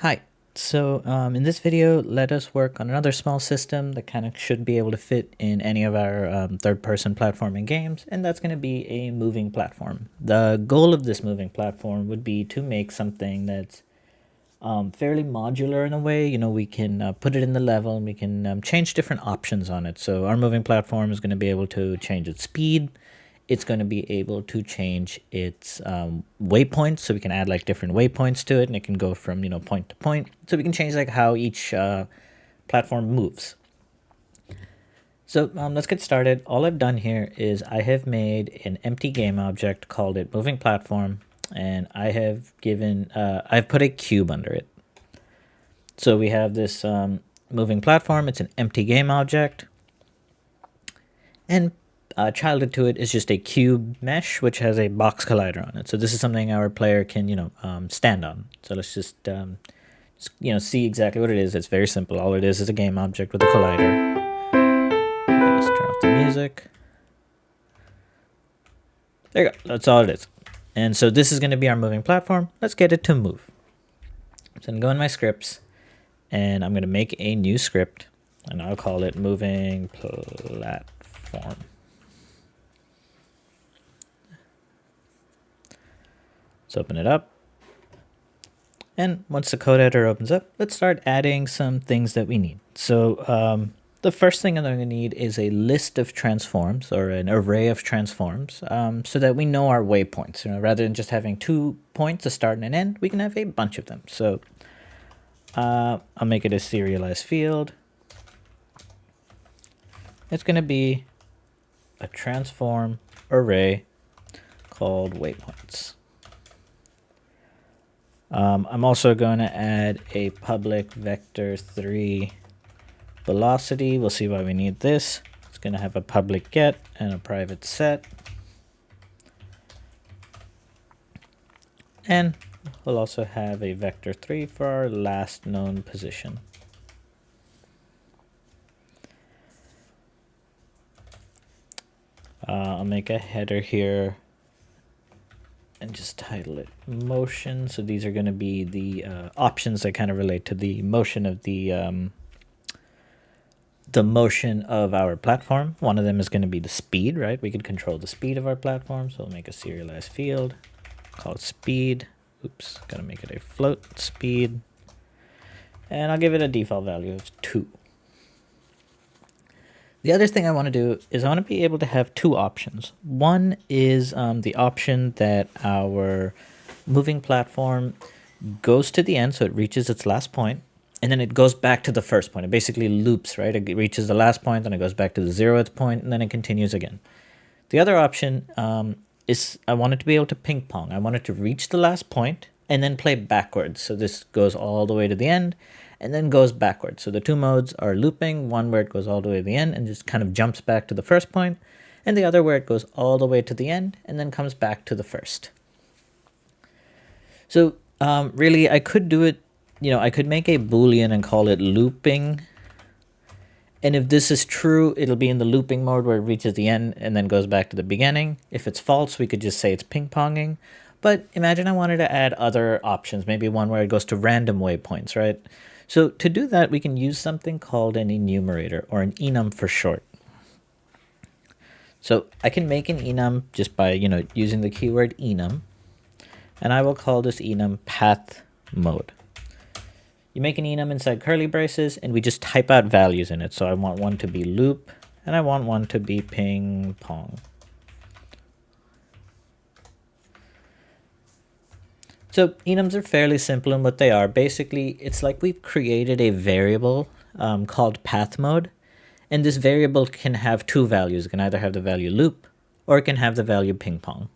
Hi. In this video, let us work on another small system that kind of should be able to fit in any of our third-person platforming games, and that's going to be a moving platform. The goal of this moving platform would be to make something that's fairly modular in a way. You know, we can put it in the level and we can change different options on it. So our moving platform is going to be able to change its speed. It's going to be able to change its waypoints, so we can add like different waypoints to it, and it can go from point to point. So we can change like how each platform moves. So let's get started. All I've done here is I have made an empty game object, called it moving platform, and I have given I've put a cube under it. So we have this moving platform. It's an empty game object, and childed to it is just a cube mesh which has a box collider on it. So this is something our player can stand on. So let's just see exactly what it is. It's very simple. All it is a game object with a collider. Let's turn off the music. There you go. That's all it is. And so this is going to be our moving platform. Let's get it to move. So I'm going to go in my scripts, and I'm going to make a new script, and I'll call it moving platform. Let's open it up. And once the code editor opens up, let's start adding some things that we need. So the first thing I'm going to need is a list of transforms, or an array of transforms, so that we know our waypoints. Rather than just having 2 points, a start and an end, we can have a bunch of them. So I'll make it a serialized field. It's going to be a transform array called waypoints. I'm also going to add a public vector3 velocity. We'll see why we need this. It's going to have a public get and a private set. And we'll also have a vector3 for our last known position. I'll make a header here and just title it motion. So these are going to be the options that kind of relate to the motion of the motion of our platform. One of them is going to be the speed, right? We could control the speed of our platform. So we'll make a serialized field called speed. Oops, got to make it a float speed. And I'll give it a default value of 2. The other thing I want to do is I want to be able to have 2 options. One is the option that our moving platform goes to the end, so it reaches its last point, and then it goes back to the first point. It basically loops, right? It reaches the last point, then it goes back to the 0th point, and then it continues again. The other option is I want it to be able to ping pong. I want it to reach the last point and then play backwards. So this goes all the way to the end and then goes backwards. So the 2 modes are looping, one where it goes all the way to the end and just kind of jumps back to the first point, and the other where it goes all the way to the end and then comes back to the first. So really, I could do it, I could make a Boolean and call it looping. And if this is true, it'll be in the looping mode where it reaches the end and then goes back to the beginning. If it's false, we could just say it's ping-ponging. But imagine I wanted to add other options, maybe one where it goes to random waypoints, right? So to do that, we can use something called an enumerator, or an enum for short. So I can make an enum just by using the keyword enum, and I will call this enum path mode. You make an enum inside curly braces, and we just type out values in it. So I want one to be loop, and I want one to be ping pong. So enums are fairly simple in what they are. Basically, it's like we've created a variable called path mode, and this variable can have 2 values. It can either have the value loop, or it can have the value ping pong.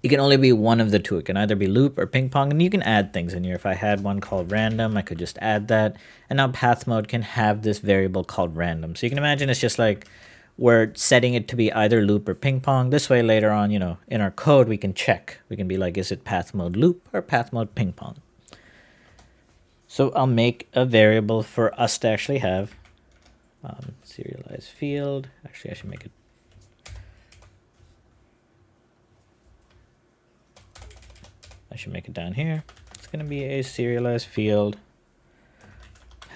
It can only be one of the 2. It can either be loop or ping pong, and you can add things in here. If I had one called random, I could just add that. And now path mode can have this variable called random. So you can imagine it's just like we're setting it to be either loop or ping pong. This way later on, in our code, we can check. We can be like, is it path mode loop or path mode ping pong? So I'll make a variable for us to actually have serialized field. Actually, I should make it. I should make it down here. It's going to be a serialized field,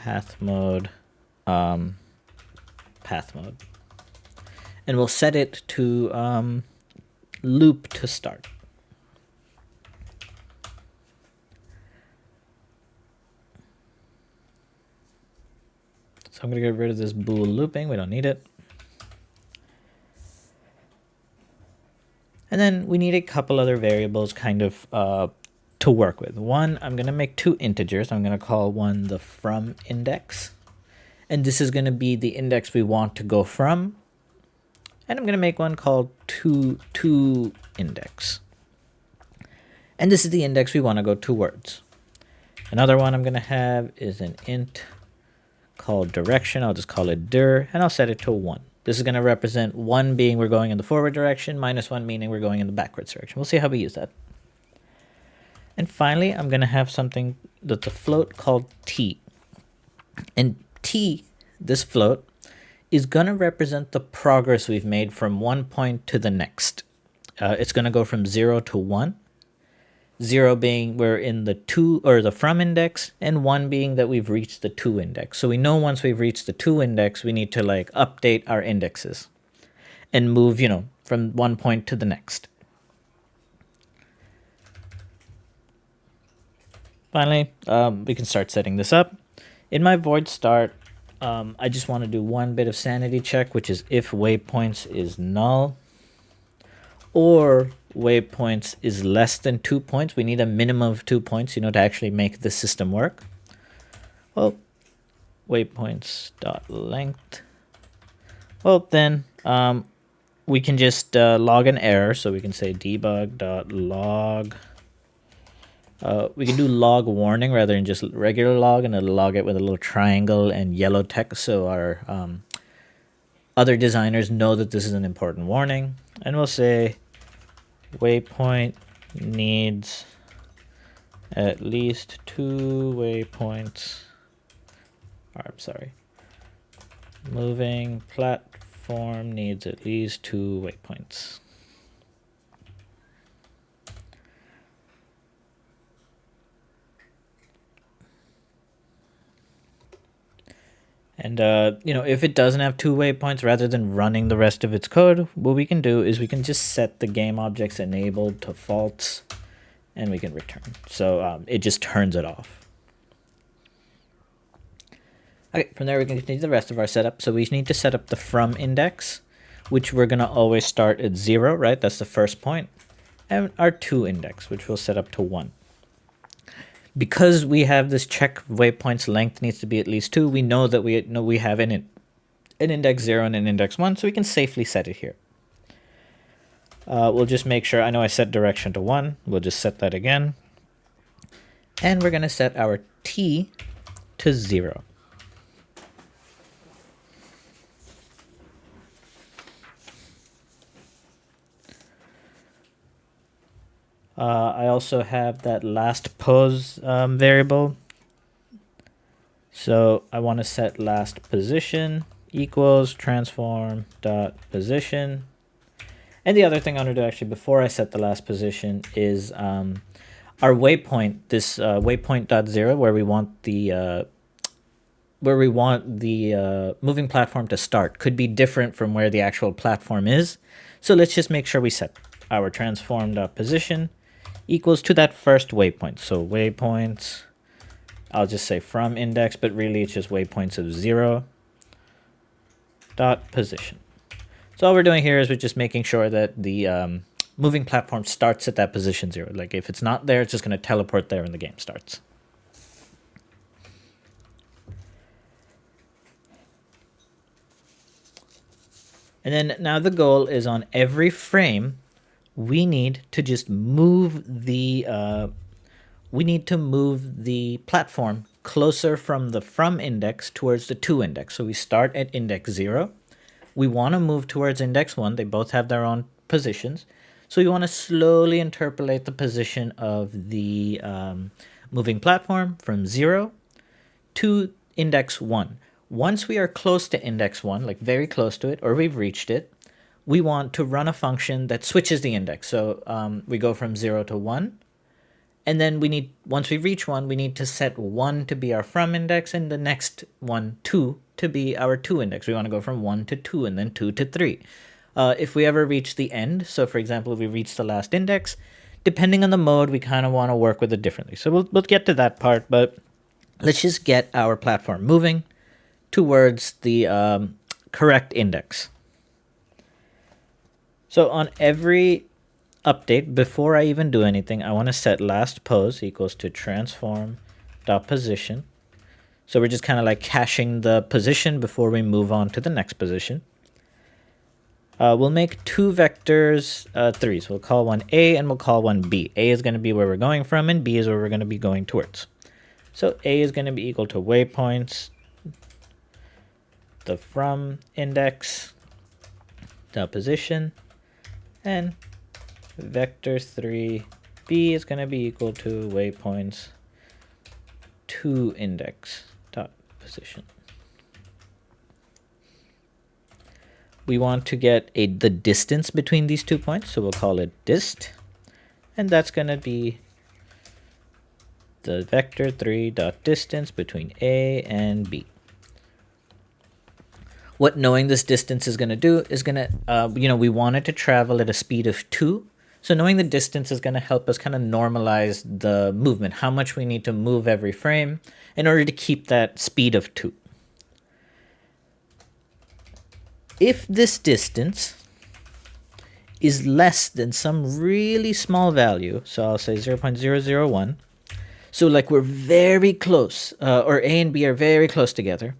path mode, path mode. And we'll set it to loop to start. So I'm going to get rid of this bool looping. We don't need it. And then we need a couple other variables kind of to work with. One, I'm going to make two integers. I'm going to call one the from index. And this is going to be the index we want to go from. And I'm going to make one called to index. And this is the index we want to go towards. Another one I'm going to have is an int called direction. I'll just call it dir, and I'll set it to 1. This is going to represent 1 being we're going in the forward direction, -1 meaning we're going in the backwards direction. We'll see how we use that. And finally, I'm going to have something that's a float called t. And t, this float, is going to represent the progress we've made from one point to the next. It's going to go from 0 to 1. 0 being we're in the to or the from index, and 1 being that we've reached the to index. So we know once we've reached the to index, we need to like update our indexes and move, you know, from one point to the next. Finally, we can start setting this up. In my void start, I just want to do one bit of sanity check, which is if waypoints is null or waypoints is less than 2 points. We need a minimum of 2 points, you know, to actually make the system work. Well, waypoints dot length. Well, then we can just log an error. So we can say debug dot log. We can do log warning rather than just regular log, and it'll log it with a little triangle and yellow text so our other designers know that this is an important warning. And we'll say waypoint needs at least 2 waypoints. Or, I'm sorry. Moving platform needs at least 2 waypoints. And, you know, if it doesn't have 2 waypoints, rather than running the rest of its code, what we can do is we can just set the game objects enabled to false, and we can return. So it just turns it off. Okay, from there we can continue the rest of our setup. So we need to set up the from index, which we're going to always start at 0, right? That's the first point. And our to index, which we'll set up to 1. Because we have this check waypoints length needs to be at least 2, we know that we have an index 0 and an index 1, so we can safely set it here. We'll just make sure, I know I set direction to 1, we'll just set that again. And we're going to set our t to 0. I also have that last pose variable. So I want to set last position equals transform dot position. And the other thing I want to do actually before I set the last position is our waypoint, this waypoint dot 0, where we want the moving platform to start, could be different from where the actual platform is. So let's just make sure we set our transform dot position equals to that first waypoint. So waypoints, I'll just say from index, but really it's just waypoints of 0 dot position. So all we're doing here is we're just making sure that the moving platform starts at that position 0. Like if it's not there, it's just going to teleport there when the game starts. And then now the goal is on every frame, we need to just move the platform closer from the from index towards the to index. So we start at index 0. We want to move towards index 1. They both have their own positions. So you want to slowly interpolate the position of the moving platform from 0 to index 1. Once we are close to index 1, like very close to it, or we've reached it, we want to run a function that switches the index. So we go from 0 to 1, And then we need, once we reach 1, we need to set 1 to be our from index and the next one, 2, to be our to index. We want to go from 1 to 2 and then 2 to 3. If we ever reach the end, so for example, if we reach the last index, depending on the mode, we kind of want to work with it differently. So we'll get to that part, but let's just get our platform moving towards the correct index. So on every update, before I even do anything, I want to set last pose equals to transform.position. So we're just kind of like caching the position before we move on to the next position. We'll make 2 vectors 3s. We'll call one A and we'll call one B. A is going to be where we're going from and B is where we're going to be going towards. So A is going to be equal to waypoints, the from index, the position, and vector 3 B is going to be equal to waypoints to index dot position. We want to get the distance between these 2 points, so we'll call it dist, and that's going to be the vector 3 dot distance between A and B. What knowing this distance is going to do is going to, we want it to travel at a speed of 2. So knowing the distance is going to help us kind of normalize the movement, how much we need to move every frame in order to keep that speed of 2. If this distance is less than some really small value, so I'll say 0.001, so like we're very close, or A and B are very close together,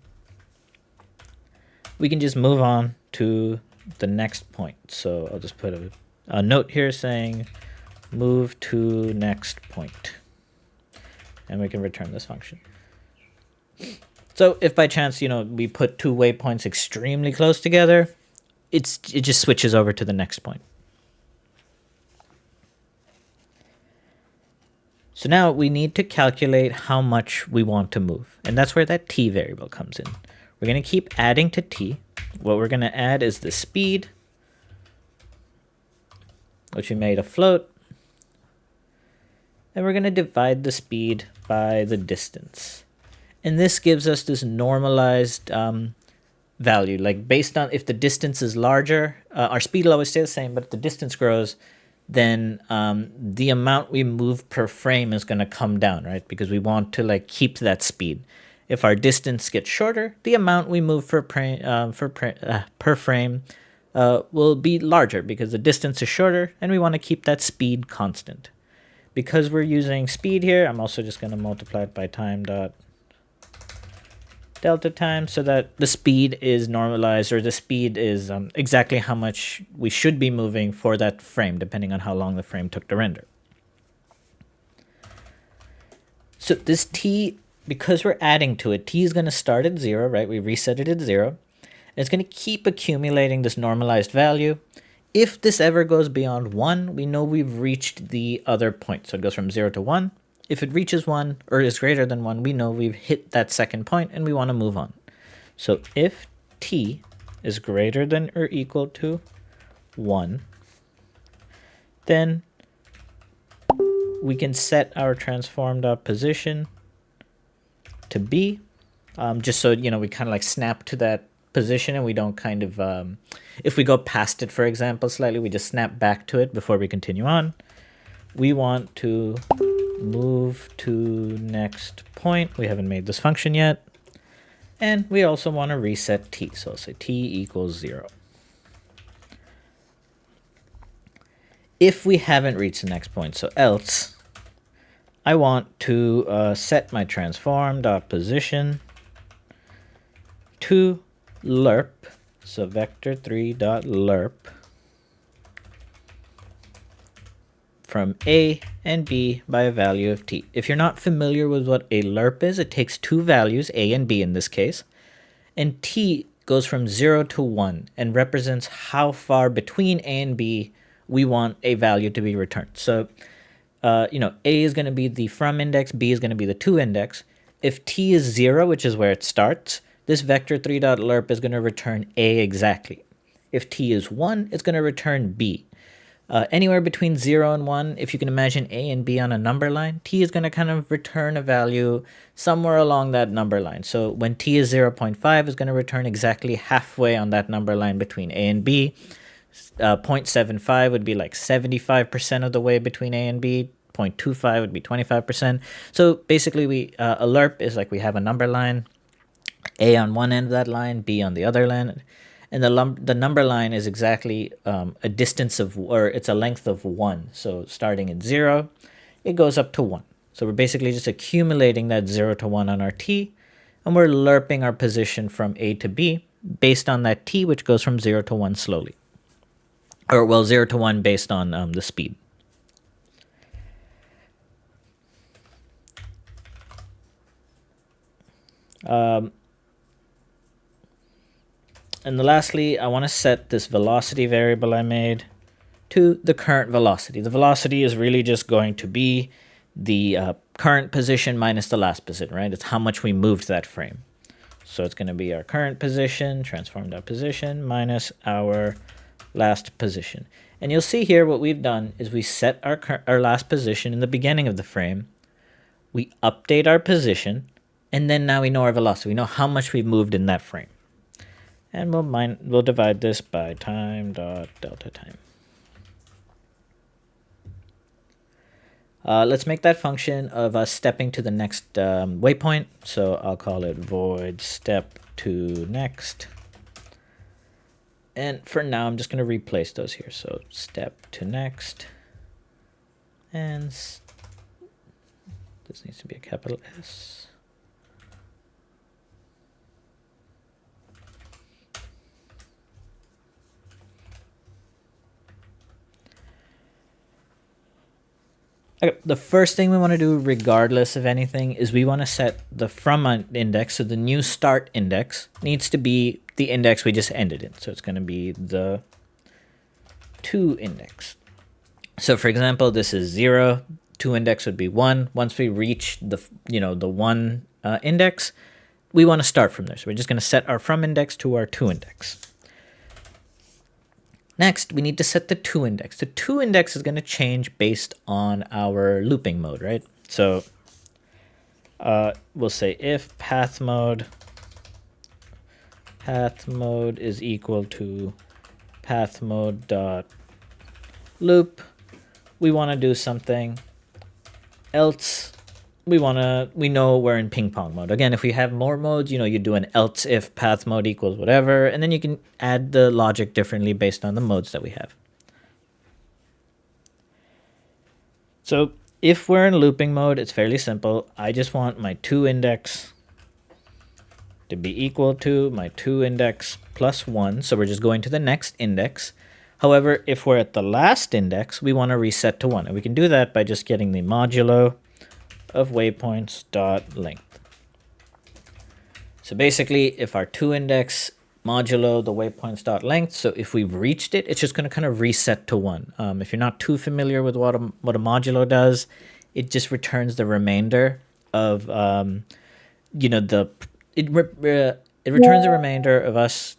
we can just move on to the next point. So I'll just put a note here saying move to next point, and we can return this function. So if by chance, we put 2 waypoints extremely close together, it just switches over to the next point. So now we need to calculate how much we want to move, and that's where that t variable comes in. We're going to keep adding to t. What we're going to add is the speed, which we made a float, and we're going to divide the speed by the distance. And this gives us this normalized value, like based on if the distance is larger, our speed will always stay the same, but if the distance grows, then the amount we move per frame is going to come down, right? Because we want to keep that speed. If our distance gets shorter, the amount we move per frame will be larger because the distance is shorter, and we want to keep that speed constant. Because we're using speed here, I'm also just going to multiply it by time dot delta time so that the speed is normalized, or the speed is exactly how much we should be moving for that frame, depending on how long the frame took to render. So this t, because we're adding to it, t is going to start at 0, right? We reset it at 0. And it's going to keep accumulating this normalized value. If this ever goes beyond 1, we know we've reached the other point. So it goes from 0 to 1. If it reaches 1 or is greater than 1, we know we've hit that second point and we want to move on. So if t is greater than or equal to 1, then we can set our transform.position to B, just so, we kind of snap to that position and we don't kind of, if we go past it, for example, slightly, we just snap back to it before we continue on. We want to move to next point. We haven't made this function yet. And we also want to reset t. So I'll say t equals 0. If we haven't reached the next point, so else, I want to set my transform.position to lerp, so vector3.lerp from A and B by a value of t. If you're not familiar with what a lerp is, it takes 2 values, A and B in this case, and t goes from 0 to 1 and represents how far between A and B we want a value to be returned. So, A is going to be the from index, B is going to be the to index. If t is 0, which is where it starts, this vector3.lerp is going to return A exactly. If t is 1, it's going to return B. Anywhere between 0 and 1, if you can imagine A and B on a number line, t is going to kind of return a value somewhere along that number line. So when t is 0.5, it's going to return exactly halfway on that number line between A and B. 0.75 would be like 75% of the way between A and B. 0.25 would be 25%. So basically, a lerp is like we have a number line, A on one end of that line, B on the other line. And the number line is exactly a distance of, or it's a length of 1. So starting at 0, it goes up to 1. So we're basically just accumulating that 0 to 1 on our t, and we're lerping our position from A to B based on that t, which goes from 0 to 1 slowly. Or, well, 0 to 1 based on the speed. And lastly, I want to set this velocity variable I made to the current velocity. The velocity is really just going to be the current position minus the last position, right? It's how much we moved that frame. So it's going to be our current position, transform.position, minus our last position. And you'll see here what we've done is we set our last position in the beginning of the frame. We update our position, and then now we know our velocity. We know how much we've moved in that frame. And we'll divide this by time dot delta time. Let's make that function of us stepping to the next waypoint. So I'll call it void step to next. And for now, I'm just going to replace those here. So step to next. And this needs to be a capital S. Okay, the first thing we want to do, regardless of anything, is we want to set the from index. So the new start index needs to be the index we just ended in. So it's going to be the to index. So for example, this is 0. To index would be 1. Once we reach the the 1 index, we want to start from there. So we're just going to set our from index to our to index. Next, we need to set the to index. The to index is going to change based on our looping mode, right? So we'll say if path mode is equal to path mode dot loop, we want to do something. Else, we know we're in ping pong mode. Again, if we have more modes, you do an else if path mode equals whatever, and then you can add the logic differently based on the modes that we have. So if we're in looping mode, it's fairly simple. I just want my to index to be equal to my to index plus 1. So we're just going to the next index. However, if we're at the last index, we want to reset to 1. And we can do that by just getting the modulo of waypoints dot length. So basically, if our to index modulo the waypoints dot length, so if we've reached it, it's just going to kind of reset to 1. If you're not too familiar with what a modulo does, it just returns the remainder of it returns the remainder of us.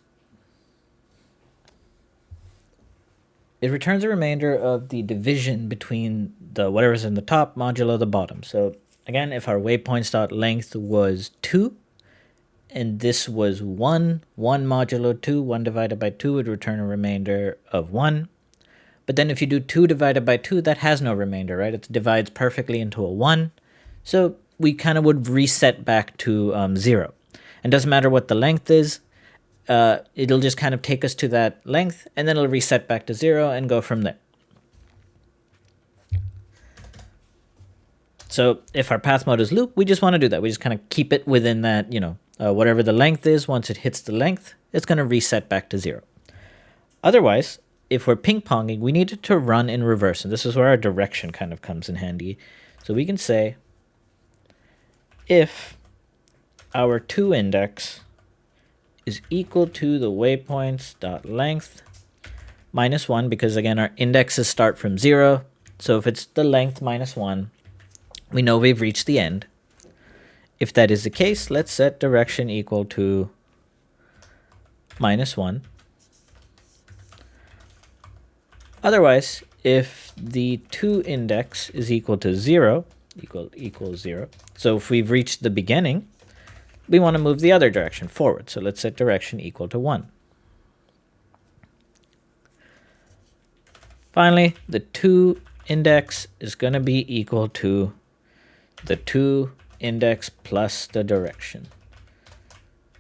It returns the remainder of the division between the whatever's in the top modulo the bottom. So again, if our waypoints.length was 2, and this was 1 modulo 2, 1 divided by 2 would return a remainder of 1. But then if you do 2 divided by 2, that has no remainder, right? It divides perfectly into a 1. So we kind of would reset back to 0. And doesn't matter what the length is. It'll just kind of take us to that length, and then it'll reset back to 0 and go from there. So if our path mode is loop, we just want to do that. We just kind of keep it within that, whatever the length is. Once it hits the length, it's going to reset back to 0. Otherwise, if we're ping-ponging, we need it to run in reverse. And this is where our direction kind of comes in handy. So we can say if our to index is equal to the waypoints dot length minus 1, because again our indexes start from 0. So if it's the length minus 1, we know we've reached the end. If that is the case, let's set direction equal to minus 1. Otherwise, if the to index is equal to 0, equals 0. So if we've reached the beginning, we want to move the other direction forward. So let's set direction equal to 1. Finally, the to index is going to be equal to the to index plus the direction.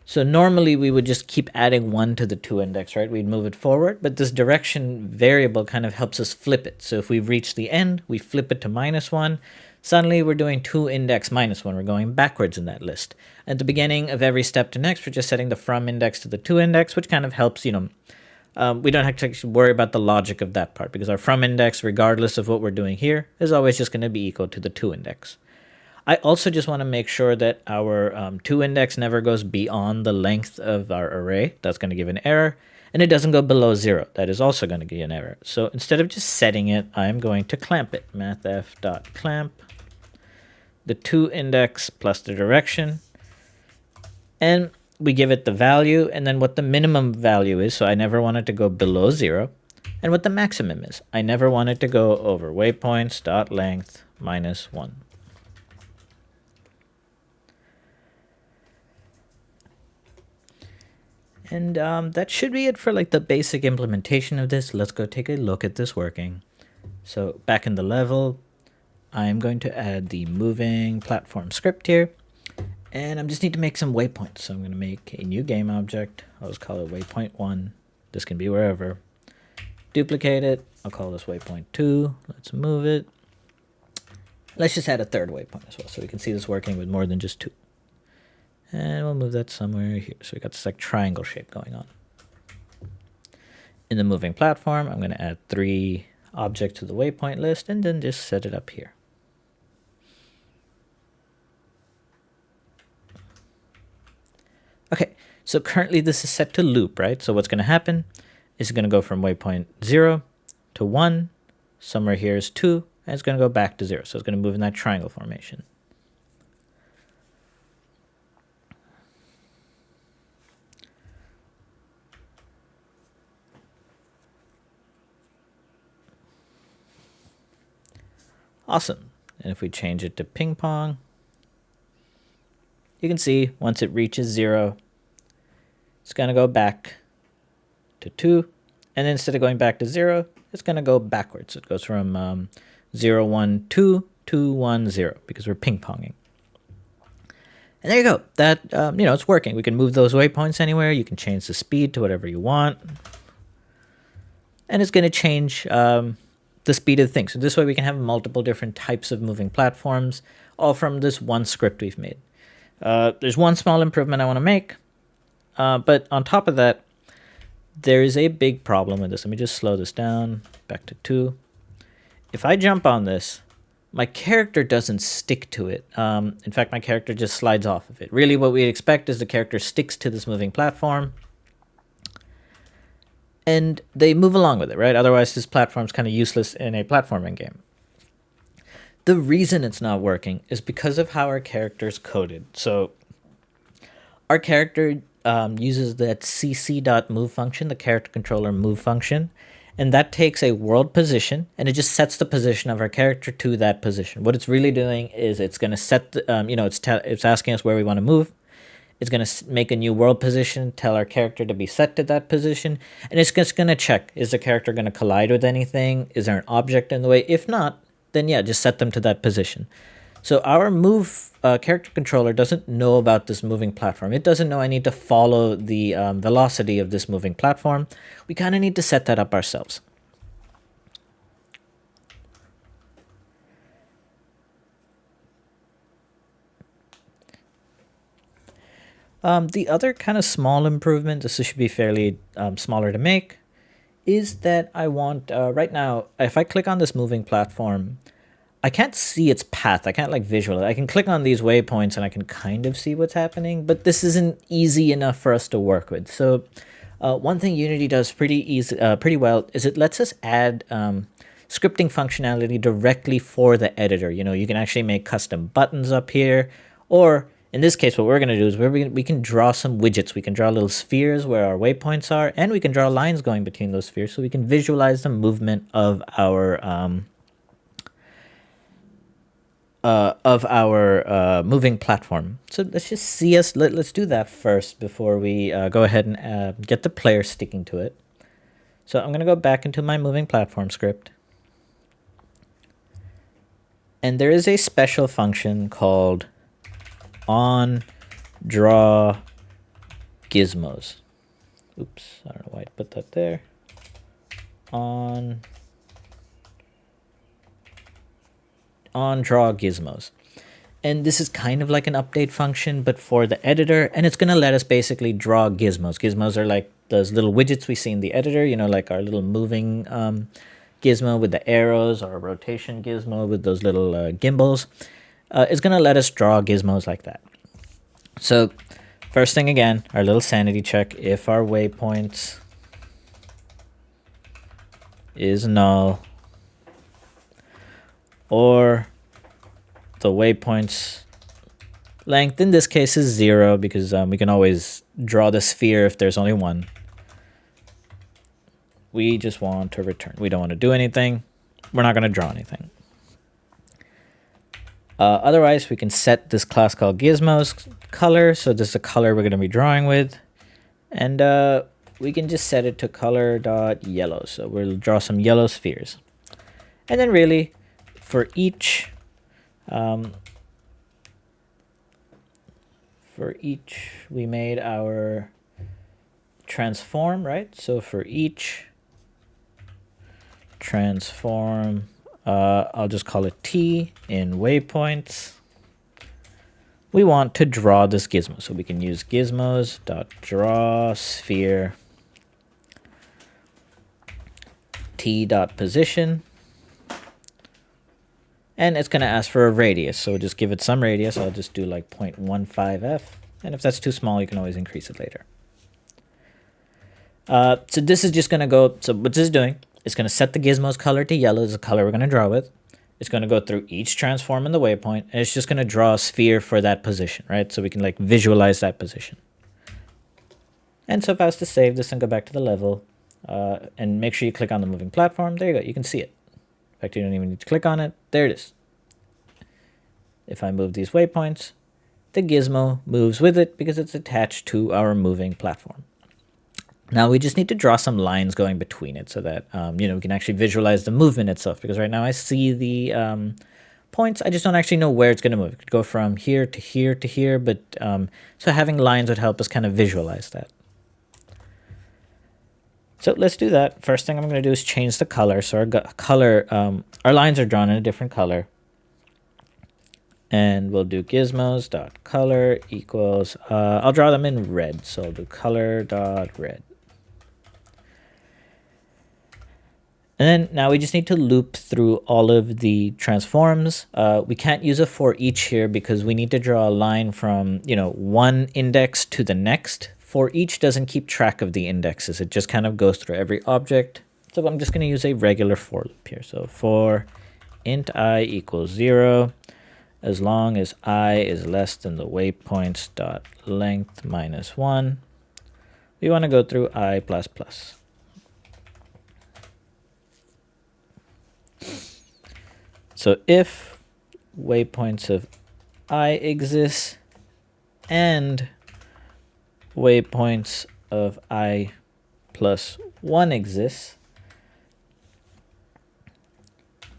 So normally we would just keep adding 1 to the to index, right? We'd move it forward, but this direction variable kind of helps us flip it. So if we've reached the end, we flip it to -1. Suddenly we're doing to index -1. We're going backwards in that list. At the beginning of every step to next, we're just setting the from index to the to index, which kind of helps, we don't have to actually worry about the logic of that part because our from index, regardless of what we're doing here, is always just going to be equal to the to index. I also just want to make sure that our to index never goes beyond the length of our array. That's going to give an error. And it doesn't go below 0. That is also going to give an error. So instead of just setting it, I'm going to clamp it. mathf.clamp the to index plus the direction. And we give it the value and then what the minimum value is. So I never want it to go below 0. And what the maximum is. I never want it to go over waypoints.length -1. And that should be it for like the basic implementation of this. Let's go take a look at this working. So back in the level, I'm going to add the moving platform script here. And I just need to make some waypoints. So I'm going to make a new game object. I'll just call it waypoint 1. This can be wherever. Duplicate it. I'll call this waypoint 2. Let's move it. Let's just add a third waypoint as well so we can see this working with more than just 2. And we'll move that somewhere here. So we got this like triangle shape going on. In the moving platform, I'm going to add 3 objects to the waypoint list and then just set it up here. Okay, so currently this is set to loop, right? So what's going to happen is it's going to go from waypoint 0 to 1. Somewhere here is 2, and it's going to go back to 0. So it's going to move in that triangle formation. Awesome. And if we change it to ping pong, you can see once it reaches 0, it's going to go back to 2. And then instead of going back to 0, it's going to go backwards. It goes from 0, 1, 2 to 1, 0 because we're ping ponging. And there you go. That, it's working. We can move those waypoints anywhere. You can change the speed to whatever you want. And it's going to change the speed of the thing. So this way we can have multiple different types of moving platforms, all from this one script we've made. There's one small improvement I want to make, but on top of that, there is a big problem with this. Let me just slow this down, back to 2. If I jump on this, my character doesn't stick to it. In fact, my character just slides off of it. Really what we'd expect is the character sticks to this moving platform, and they move along with it, right? Otherwise, this platform's kind of useless in a platforming game. The reason it's not working is because of how our character's coded. So our character uses that cc.move function, the character controller move function, and that takes a world position, and it just sets the position of our character to that position. What it's really doing is it's going to set, it's asking us where we want to move. It's going to make a new world position, tell our character to be set to that position, and it's just going to check, is the character going to collide with anything? Is there an object in the way? If not, then yeah, just set them to that position. So our move character controller doesn't know about this moving platform. It doesn't know I need to follow the velocity of this moving platform. We kind of need to set that up ourselves. The other kind of small improvement, this should be fairly smaller to make, is that I want, right now, if I click on this moving platform, I can't see its path. I can't like visualize. I can click on these waypoints and I can kind of see what's happening, but this isn't easy enough for us to work with. So one thing Unity does pretty well is it lets us add scripting functionality directly for the editor. You know, you can actually make custom buttons up here, or In this case, what we're going to do is we can draw some widgets. We can draw little spheres where our waypoints are, and we can draw lines going between those spheres so we can visualize the movement of our moving platform. So let's just see us. Let's do that first before we go ahead and get the player sticking to it. So I'm going to go back into my moving platform script. And there is a special function called on draw gizmos. Oops, I don't know why I put that there. On draw gizmos. And this is kind of like an update function, but for the editor, and it's going to let us basically draw gizmos. Gizmos are like those little widgets we see in the editor, you know, like our little moving gizmo with the arrows, or a rotation gizmo with those little gimbals. It's going to let us draw gizmos like that. So first thing again, our little sanity check. If our waypoints is null, or the waypoints length in this case is 0, because we can always draw the sphere if there's only one. We just want to return. We don't want to do anything. We're not going to draw anything. Otherwise, we can set this class called gizmos color. So this is the color we're going to be drawing with. And we can just set it to color.yellow. So we'll draw some yellow spheres. And then really, for each we made our transform, right? So for each transform, I'll just call it T in waypoints. We want to draw this gizmo, so we can use gizmos.draw sphere T.position. And it's going to ask for a radius, so just give it some radius. I'll just do like 0.15f, and if that's too small, you can always increase it later. So this is just going to go, so what this is doing, it's going to set the gizmo's color to yellow, is the color we're going to draw with. It's going to go through each transform in the waypoint, and it's just going to draw a sphere for that position, right? So we can like visualize that position. And so if I was to save this and go back to the level, and make sure you click on the moving platform, there you go, you can see it. In fact, you don't even need to click on it. There it is. If I move these waypoints, the gizmo moves with it because it's attached to our moving platform. Now we just need to draw some lines going between it so that we can actually visualize the movement itself, because right now I see the points. I just don't actually know where it's going to move. It could go from here to here to here, but so having lines would help us kind of visualize that. So let's do that. First thing I'm going to do is change the color. So our lines are drawn in a different color. And we'll do gizmos.color equals, I'll draw them in red. So I'll do color.red. And then now we just need to loop through all of the transforms. We can't use a for each here because we need to draw a line from, one index to the next. For each doesn't keep track of the indexes. It just kind of goes through every object. So I'm just going to use a regular for loop here. So for int I equals 0, as long as I is less than the waypoints dot length minus 1, we want to go through I++. So if waypoints of I exist and waypoints of I plus 1 exists,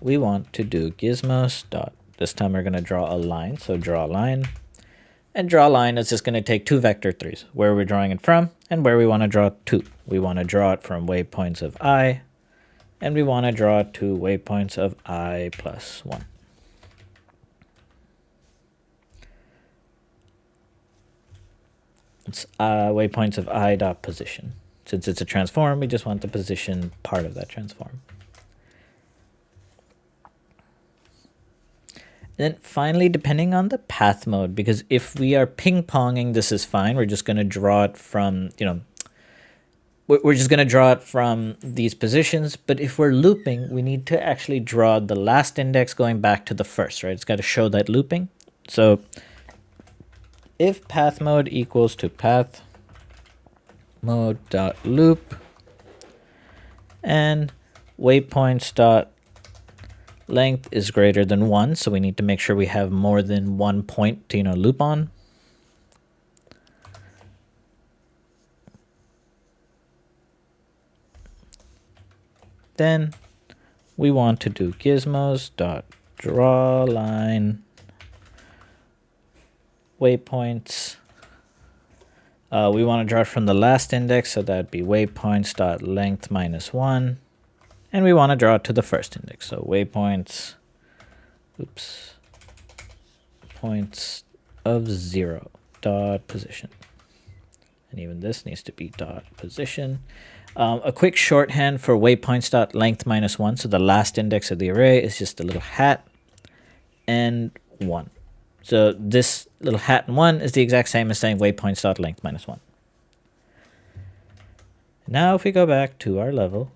we want to do gizmos dot, this time we're going to draw a line, so draw a line. And draw a line is just going to take two vector 3s, where we're drawing it from and where we want to draw it to. We want to draw it from waypoints of I, and we want to draw it to waypoints of I plus 1. It's waypoints of I dot position. Since it's a transform, we just want the position part of that transform. And then finally, depending on the path mode, because if we are ping-ponging, this is fine. We're just going to draw it from, we're just going to draw it from these positions. But if we're looping, we need to actually draw the last index going back to the first, right? It's got to show that looping. So if path mode equals to path mode dot loop and waypoints dot length is greater than 1, so we need to make sure we have more than 1 point to loop on. Then we want to do gizmos dot draw line waypoints. We want to draw it from the last index, so that'd be waypoints dot length minus 1. And we want to draw it to the first index, so waypoints, points of 0 dot position. And even this needs to be dot position. A quick shorthand for waypoints dot length minus 1, so the last index of the array is just a little hat and 1. So this little hat and 1 is the exact same as saying waypoints dot length minus 1. Now if we go back to our level,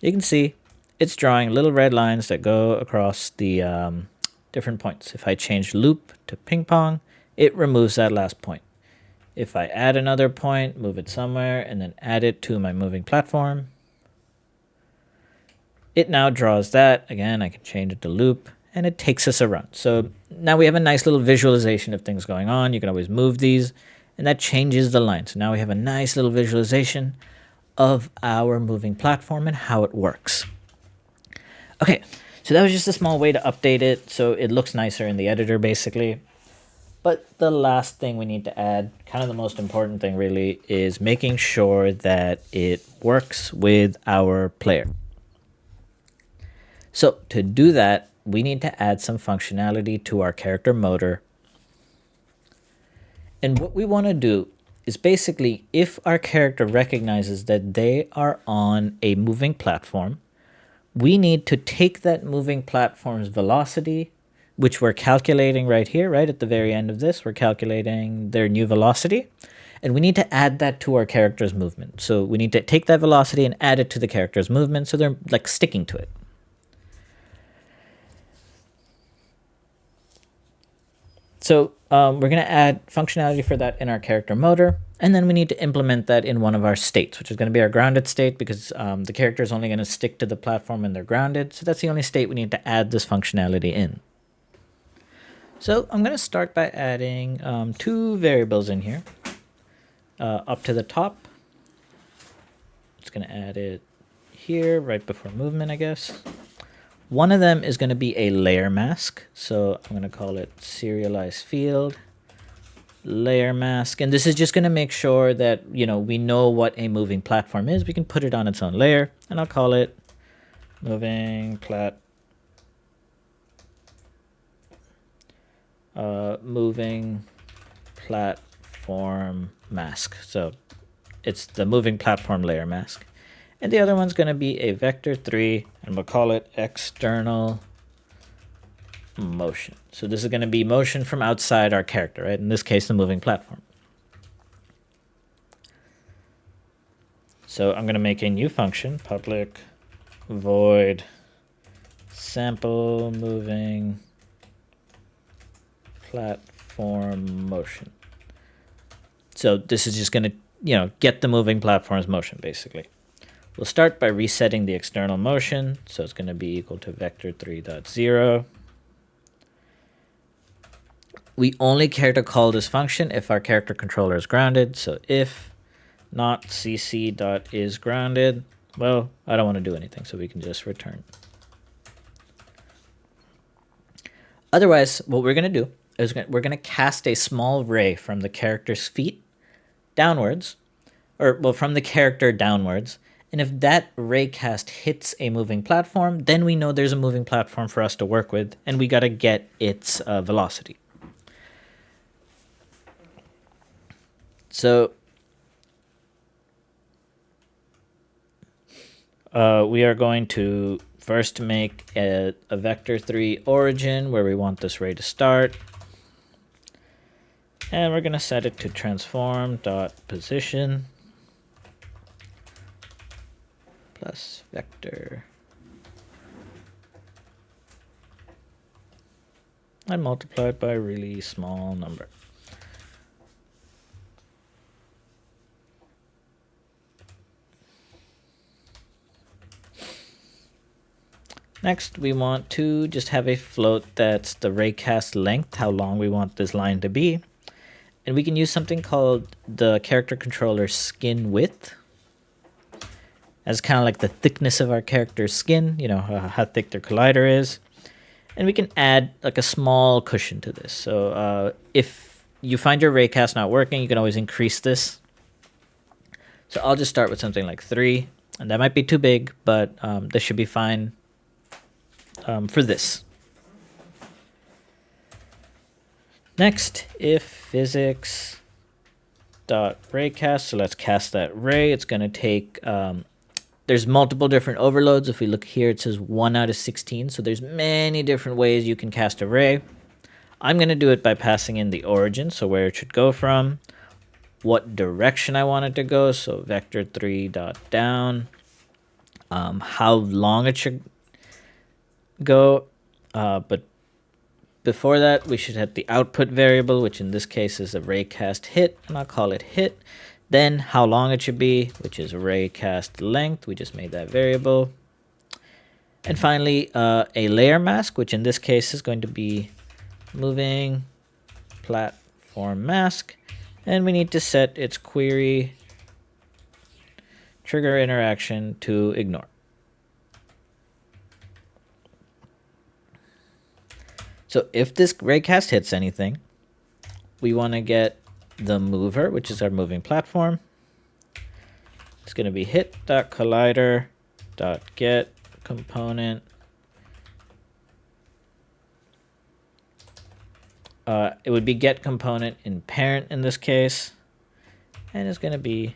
you can see it's drawing little red lines that go across the different points. If I change loop to ping pong, it removes that last point. If I add another point, move it somewhere, and then add it to my moving platform, it now draws that. Again, I can change it to loop, and it takes us around. So now we have a nice little visualization of things going on. You can always move these, and that changes the line. So now we have a nice little visualization of our moving platform and how it works. Okay, so that was just a small way to update it so it looks nicer in the editor, basically. But the last thing we need to add, kind of the most important thing really, is making sure that it works with our player. So to do that, we need to add some functionality to our character motor. And what we want to do is basically, if our character recognizes that they are on a moving platform, we need to take that moving platform's velocity, which we're calculating right here, right at the very end of this, we're calculating their new velocity, and we need to add that to our character's movement. So we need to take that velocity and add it to the character's movement so they're like sticking to it. So we're going to add functionality for that in our character motor, and then we need to implement that in one of our states, which is going to be our grounded state, because the character is only going to stick to the platform when they're grounded. So that's the only state we need to add this functionality in. So I'm going to start by adding 2 variables in here. Up to the top, it's going to add it here right before movement, I guess. One of them is going to be a layer mask. So I'm going to call it serialized field layer mask. And this is just going to make sure that, we know what a moving platform is. We can put it on its own layer, and I'll call it moving platform mask. So it's the moving platform layer mask. And the other one's going to be a vector3, and we'll call it external motion. So this is going to be motion from outside our character, right? In this case, the moving platform. So I'm going to make a new function, public void sample moving platform motion. So this is just going to, get the moving platform's motion, basically. We'll start by resetting the external motion. So it's going to be equal to vector3.0. We only care to call this function if our character controller is grounded. So if not cc.isGrounded, well, I don't want to do anything, so we can just return. Otherwise, what we're going to do is we're going to cast a small ray from the character's feet downwards, from the character downwards. And if that ray cast hits a moving platform, then we know there's a moving platform for us to work with, and we got to get its velocity. So we are going to first make a vector3 origin where we want this ray to start. And we're going to set it to transform.position plus vector and multiply it by a really small number. Next, we want to just have a float that's the raycast length, how long we want this line to be. And we can use something called the character controller skin width as kind of like the thickness of our character's skin, you know, how thick their collider is. And we can add like a small cushion to this. So if you find your raycast not working, you can always increase this. So I'll just start with something like 3, and that might be too big, but this should be fine for this. Next, if physics dot raycast, so let's cast that ray. It's going to take, there's multiple different overloads. If we look here, it says 1 out of 16. So there's many different ways you can cast a ray. I'm going to do it by passing in the origin, so where it should go from, what direction I want it to go, so vector 3 dot down, how long it should go, but before that we should have the output variable, which in this case is a raycast hit, and I'll call it hit. Then how long it should be, which is raycast length, we just made that variable. And finally a layer mask, which in this case is going to be moving platform mask, and we need to set its query trigger interaction to ignore. So if this raycast hits anything, we want to get the mover, which is our moving platform. It's going to be hit.collider.get component. It would be get component in parent in this case, and it's going to be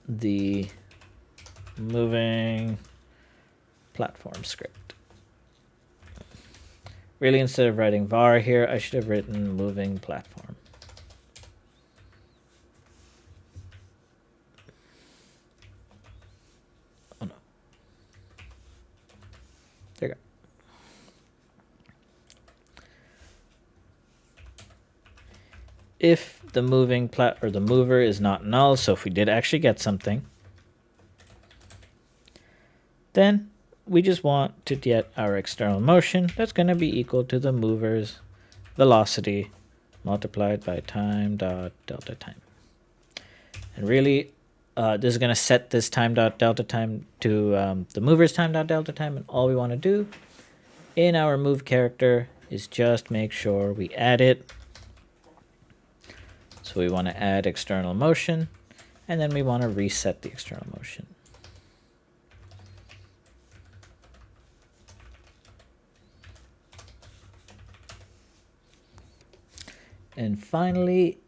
the moving platform script. Really, instead of writing var here, I should have written moving platform. Oh no. There you go. If the moving the mover is not null, so if we did actually get something, then we just want to get our external motion that's going to be equal to the mover's velocity multiplied by time dot delta time. And really, this is going to set this time dot delta time to the mover's time dot delta time, and all we want to do in our move character is just make sure we add it. So we want to add external motion, and then we want to reset the external motion. And finally,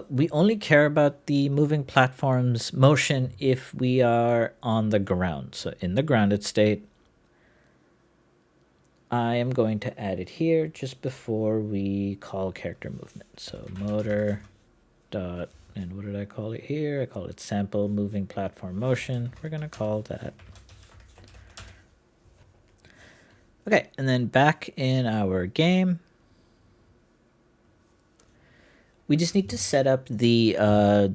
we only care about the moving platform's motion if we are on the ground. So in the grounded state, I am going to add it here just before we call character movement. So motor dot, and what did I call it here? I call it sample moving platform motion. We're going to call that. Okay, and then back in our game, we just need to set up the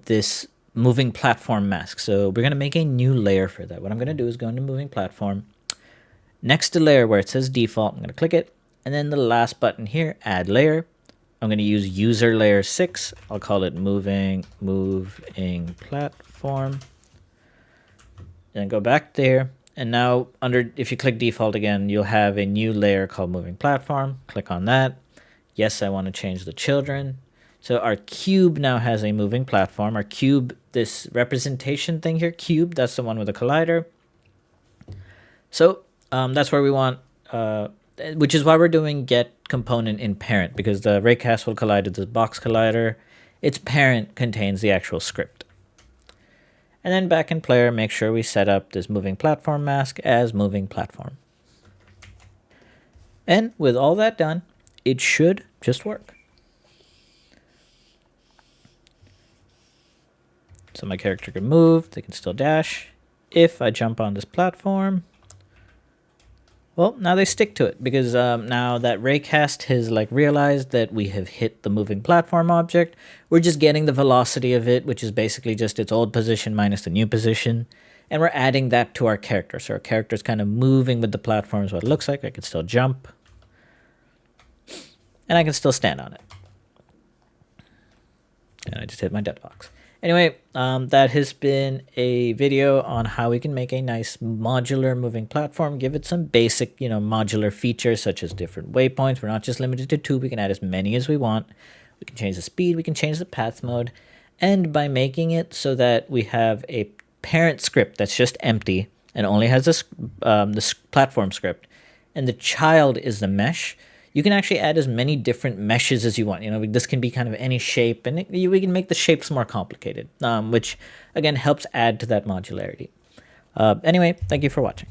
this moving platform mask. So we're going to make a new layer for that. What I'm going to do is go into moving platform. Next to layer where it says default, I'm going to click it. And then the last button here, add layer. I'm going to use user layer 6. I'll call it moving platform. Then go back there. And now if you click default again, you'll have a new layer called moving platform. Click on that. Yes, I want to change the children. So our cube now has a moving platform. Our cube, this representation thing here, cube, that's the one with the collider. So that's where we want, which is why we're doing get component in parent, because the raycast will collide with the box collider. Its parent contains the actual script. And then back in player, make sure we set up this moving platform mask as moving platform. And with all that done, it should just work. So my character can move, they can still dash. If I jump on this platform, Well, now they stick to it because now that Raycast has like realized that we have hit the moving platform object, we're just getting the velocity of it, which is basically just its old position minus the new position, and we're adding that to our character. So our character is kind of moving with the platform is what it looks like. I can still jump, and I can still stand on it. And I just hit my dead box. Anyway, that has been a video on how we can make a nice modular moving platform, give it some basic, modular features such as different waypoints. We're not just limited to 2. We can add as many as we want. We can change the speed. We can change the path mode. And by making it so that we have a parent script that's just empty and only has this platform script, and the child is the mesh, you can actually add as many different meshes as you want. This can be kind of any shape, and we can make the shapes more complicated, which again helps add to that modularity. Anyway, thank you for watching.